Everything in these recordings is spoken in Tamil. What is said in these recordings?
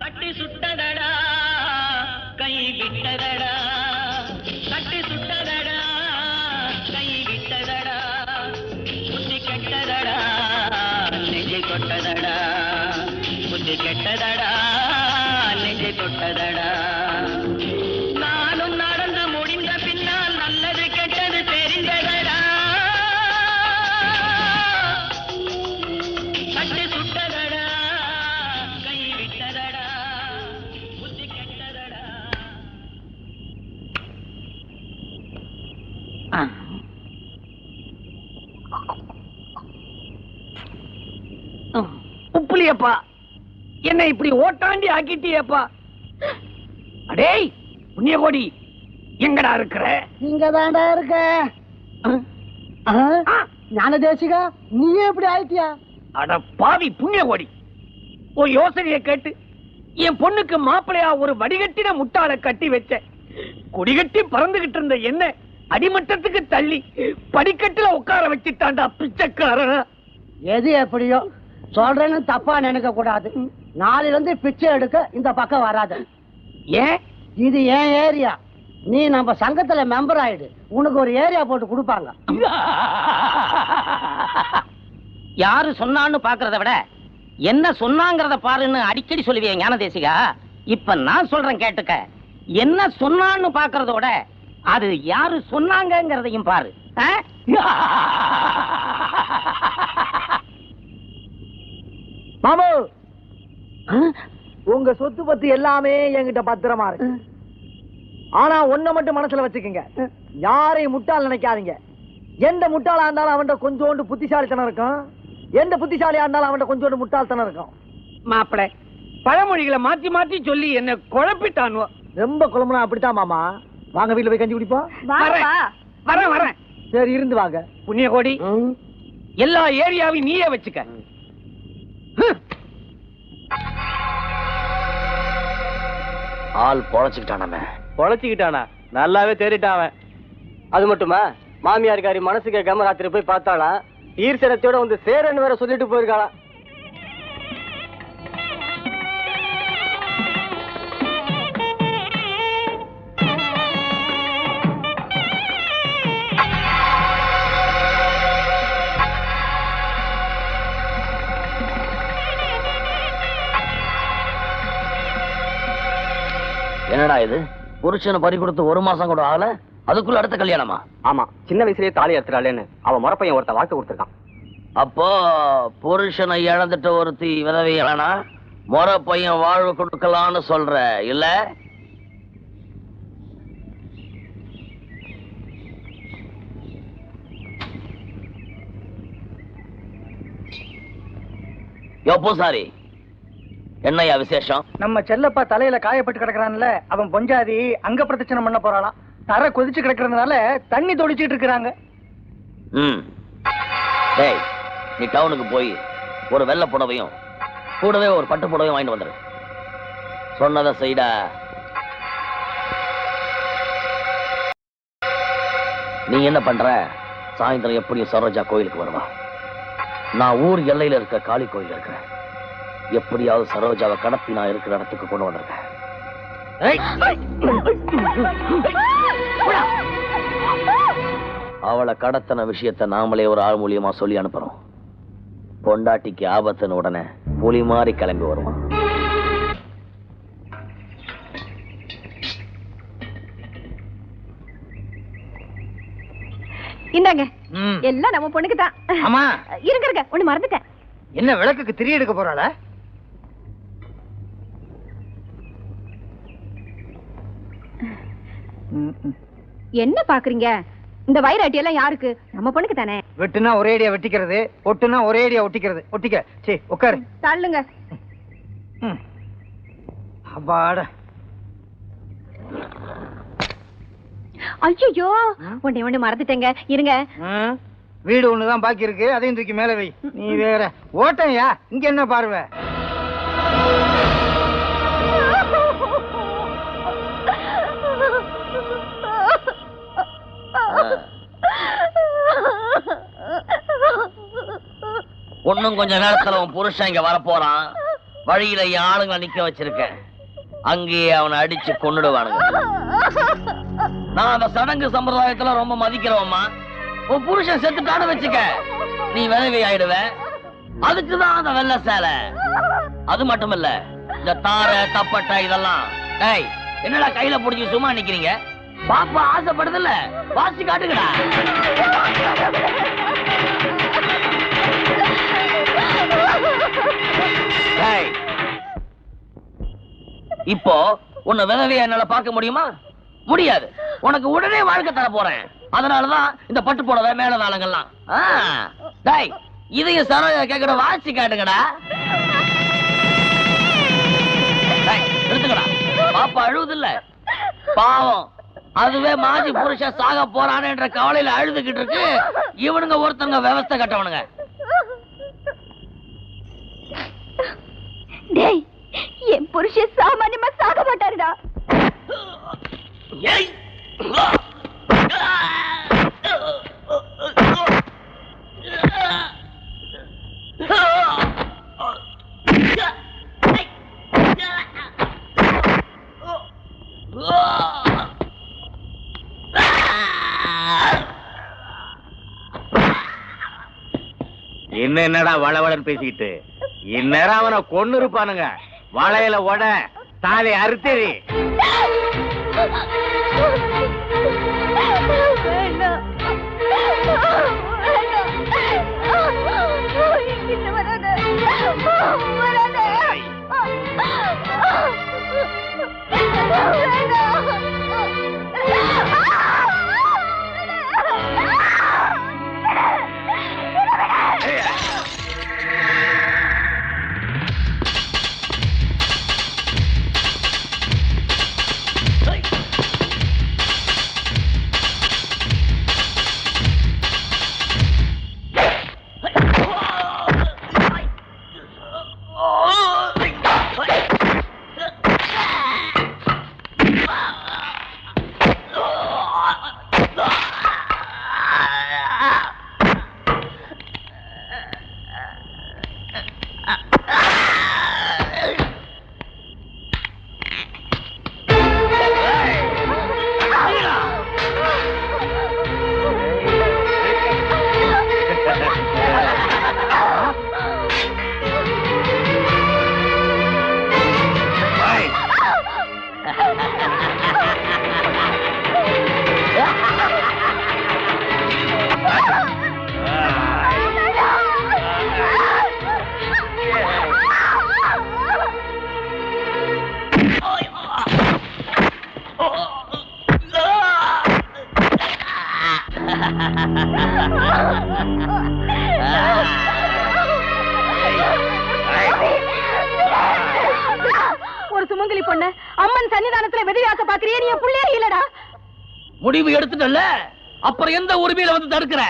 தட்டி சுட்டதடா கை விட்டதடா, தட்டி சுட்டதடா கை விட்டதடா, புத்தி கெட்டதடா நெஞ்சை கொட்டதடா, புத்தி கெட்டதடா நெஞ்சை கொட்டதடா. நானும் நடந்து முடிந்த பின்னால் நல்லது கெட்டது தெரிந்ததடா, தட்டி சுட்டதடா கை விட்டதடா, புத்தி கெட்டதடா. உப்புலியப்பா, என்ன இப்படி ஓட்டாண்டி ஆக்கிட்டியப்பா. அடேய் புண்ணியகோடி, எங்கடா இருக்கிற? இங்க தாண்டா இருக்க. ஞான தேசிகா, நீயே இப்படி ஆயிட்டியா? அட பாவி புண்ணியகோடி, ஒரு யோசனையை கேட்டு என் பொண்ணுக்கு மாப்பிளையா ஒரு வடிகட்டின முட்டாளை கட்டி வச்ச. குடிகட்டி பறந்துகிட்டு இருந்த என்ன அடிமட்டத்துக்கு தள்ளி படிக்கட்டுல உட்கார வச்சுட்டாண்டா பிச்சைக்காரன். எது எப்படியோ சொல்றேன்னு தப்பா நினைக்க கூடாது. நாளையில இருந்து பிச்சை எடுக்க இந்த பக்கம் வராது. ஏன்? இது ஏன் ஏரியா. நீ நம்ம சங்கத்துல மெம்பர் ஆயிடு, உனக்கு ஒரு ஏரியா போட்டு கொடுப்பாங்க. யாரு சொன்னான்னு பாக்குறத விட என்ன சொன்னாங்கறத பாருன்னு அடிக்கடி சொல்லுவிய ஞான தேசிகா. இப்ப நான் சொல்றேன் கேட்டுக்க. என்ன சொன்னான்னு பாக்குறதோட அது யாரு சொன்னாங்கறதையும் பாரு. மாமு, உங்க சொத்து பத்தி எல்லாமே என்கிட்ட பத்திரமா இருக்கு. ஆனா ஒன்ன மட்டும் மனசுல வச்சுக்கோங்க, யாரையும் முட்டாள் நினைக்காதீங்க. எந்த முட்டாளா இருந்தாலும் அவன்கிட்ட கொஞ்சோண்டு புத்திசாலித்தனம் இருக்கும், எந்த புத்திசாலியா இருந்தாலும் அவன்கிட்ட கொஞ்சோண்டு முட்டாள்தனம் இருக்கும். மாப்பிள பழமொழிகளை மாத்தி மாத்தி சொல்லி என்ன குழப்பிட்டானோ. ரொம்ப குழம்புனா அப்படித்தான் மாமா. வாங்க வீட்டுல போய் கஞ்சி குடிப்போம். வரேன் வரேன். சரி இருந்து வாங்க. புண்ணியகோடி, எல்லா ஏரியாவையும் நீயே வச்சுக்க. ஆள் பொழைச்சுக்கிட்டானே. பொழைச்சுக்கிட்டானா? நல்லாவே தேறிட்டான். அது மட்டுமா, மாமியார்காரி மனசு கேட்காம ராத்திரி போய் பார்த்தாலாம், ஈர்சனத்தோட வந்து சேரன்னு வேற சொல்லிட்டு போயிருக்காளாம். என்னடா இது, புருஷனை பறி கொடுத்து ஒரு மாசம் கூட ஆகல, அதுக்குள்ள அடுத்த கல்யாணமா? ஆமா, சின்ன வயசுலயே தாலி எடுத்துறாளேன்னு அவன் முறப்பையன் ஒருத்த வாக்கு கொடுத்துருக்கான். அப்போ புருஷனை இழந்துட்ட ஒருத்தி விதவையானா முறை பையன் வாழ்வு கொடுக்கலான்னு சொல்ற இல்ல? எப்போ சாரி, என்னையா விசேஷம்? நம்ம செல்லப்பா தலையில காயப்பட்டு கிடக்குறான்ல, அவன் பொஞ்சாதி அங்க பிரதட்சணம் பண்ண போறாளாம். தரை கொதிச்சு கிடக்குறதுனால தண்ணி தொளிச்சிட்டு இருக்கிறாங்க. டேய், நீ டவுனுக்கு போய் ஒரு வெள்ளை புடவையும் கூடவே ஒரு பட்டு புடவையும் வாங்கிட்டு வந்துரு. சொன்னதை செய்டா. நீ என்ன பண்ற? சாயந்தரம் எப்படியும் சரோஜா கோயிலுக்கு வருவா. நான் ஊர் எல்லையில இருக்க காளி கோயில் இருக்கிறேன். எப்படியாவது சரோஜாவை கடத்தி நான் இருக்கிற இடத்துக்கு கொண்டு வந்திருக்கேன். அவளை கடத்தின விஷயத்தை நாமளே ஒரு ஆள் மூலியமா சொல்லி அனுப்புறோம். பொண்டாட்டிக்கு ஆபத்துன்னு உடனே புலி மாறி கிளம்பி வருவான். இந்தாங்க, எல்லாம் நம்ம பொண்ணுக்கு தான். ஆமா, இருங்க ஒண்ணு மறந்துட்டேன். என்ன விளக்குக்கு திரி எடுக்க போறாளா? என்ன பாக்குறீங்க? இந்த வயிறாட்டி எல்லாம் யாருக்கு? நம்ம பொண்ணுக்கு தானே. வெட்டுனா ஒரே அடியா வெட்டிக்கிறது, ஒட்டுனா ஒரே அடியா ஒட்டிக்கிறது. ஒட்டிக்க. சரி உட்காரு. தள்ளுங்க. அப்பாடா. ஐயோ, ஒண்ணு மறந்துட்டேங்க. இருங்க. வீடு ஒண்ணுதான் பாக்கி இருக்கு, அதையும் தூக்கி மேல வை. நீ வேற ஓட்டையா? இங்க என்ன பார்வை? இன்னும் கொஞ்ச நேரத்துல உன் புருஷன் இங்க வரப்போறான். வழியில என் ஆளுங்களை நிக்க வச்சிருக்கேன். அங்கேயே அவனை அடிச்சு கொன்னுடுவானுங்க. நான் அந்த சடங்கு சம்பிரதாயத்துல ரொம்ப மதிக்கிறவம்மா. உன் புருஷன் செத்துட்டான்னு வச்சுக்க, நீ விதவை ஆயிடுவ. அதுக்குதான் அந்த வெள்ளை சேலை. அது மட்டும் இல்ல, இந்த தாரை தப்பட்டை இதெல்லாம். டேய், என்னடா கையில புடிச்சு சும்மா நிக்கிறீங்க? பாப்பா ஆசைப்படுதில்ல, வாசி காட்டுங்கடா. இப்போ உன்னை விதவையா என்னால பார்க்க முடியுமா? முடியாது. உனக்கு உடனே வாழ்க்கை தர போறேன். அதனாலதான் இந்த பட்டு புடவை மேல நாளங்கள்லாம். டேய், இதையும் சரோஜா கேட்கற வாசி காட்டுங்கடா. எடுத்துக்கடா. பாப்பா அழுவதில்ல, பாவம். அதுவே மாஜி புருஷன் சாக போறானேன்ற கவலையில அழுதுகிட்டு இருக்கு. இவனுங்க ஒருத்தங்க விவஸ்தை கட்டவனுங்க. டேய், என் புருஷன் சாமானியமா சாக மாட்டாருடா. என்னடா வளவளன்னு பேசிக்கிட்டு, இந்நேரம் அவனை கொன்னு இருப்பானுங்க. வளையல உட, தாலி அறுத்தேரி. ஒரு சுமங்கலி பொண்ணு அம்மன் சன்னிதானத்துல விதையாக்க பாக்குறியே, நீ புள்ளையே இல்லடா. முடிவு எடுத்துட்டல, அப்புறம் எந்த உரிமையில வந்து தடுக்கிற?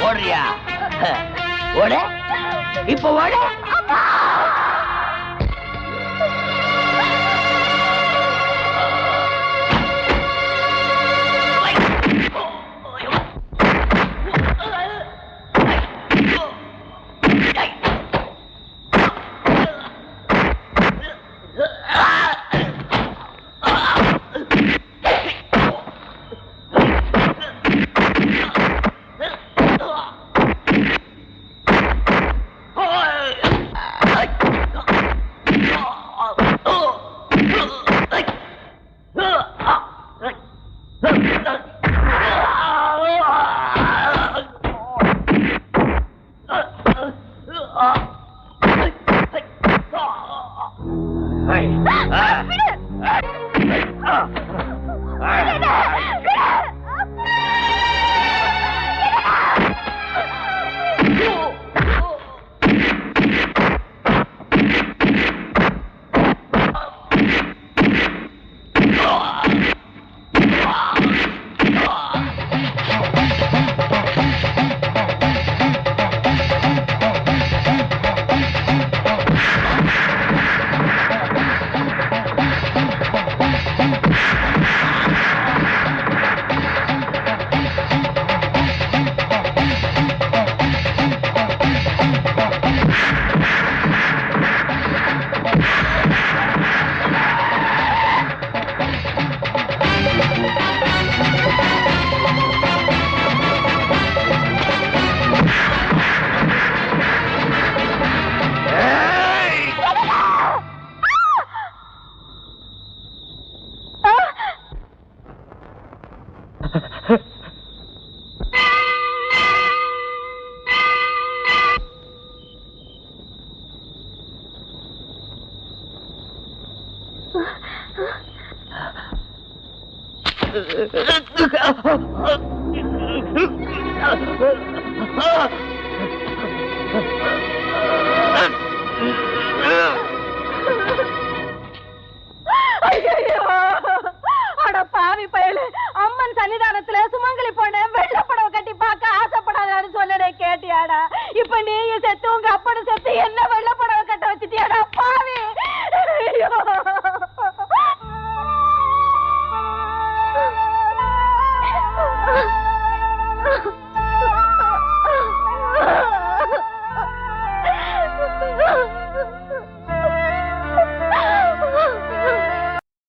ஓடுறியா? ஓட, இப்ப ஓட. அட பாவி பயலே, அம்மன் சன்னிதானத்துல சுமங்கலி பொண்ணு வெள்ளை புடவை கட்டி பார்க்க ஆசைப்படாதான்னு சொன்னதே கேட்டியாடா? இப்ப நீயும் செத்து உங்க அப்பனும் செத்து என்ன வெள்ளை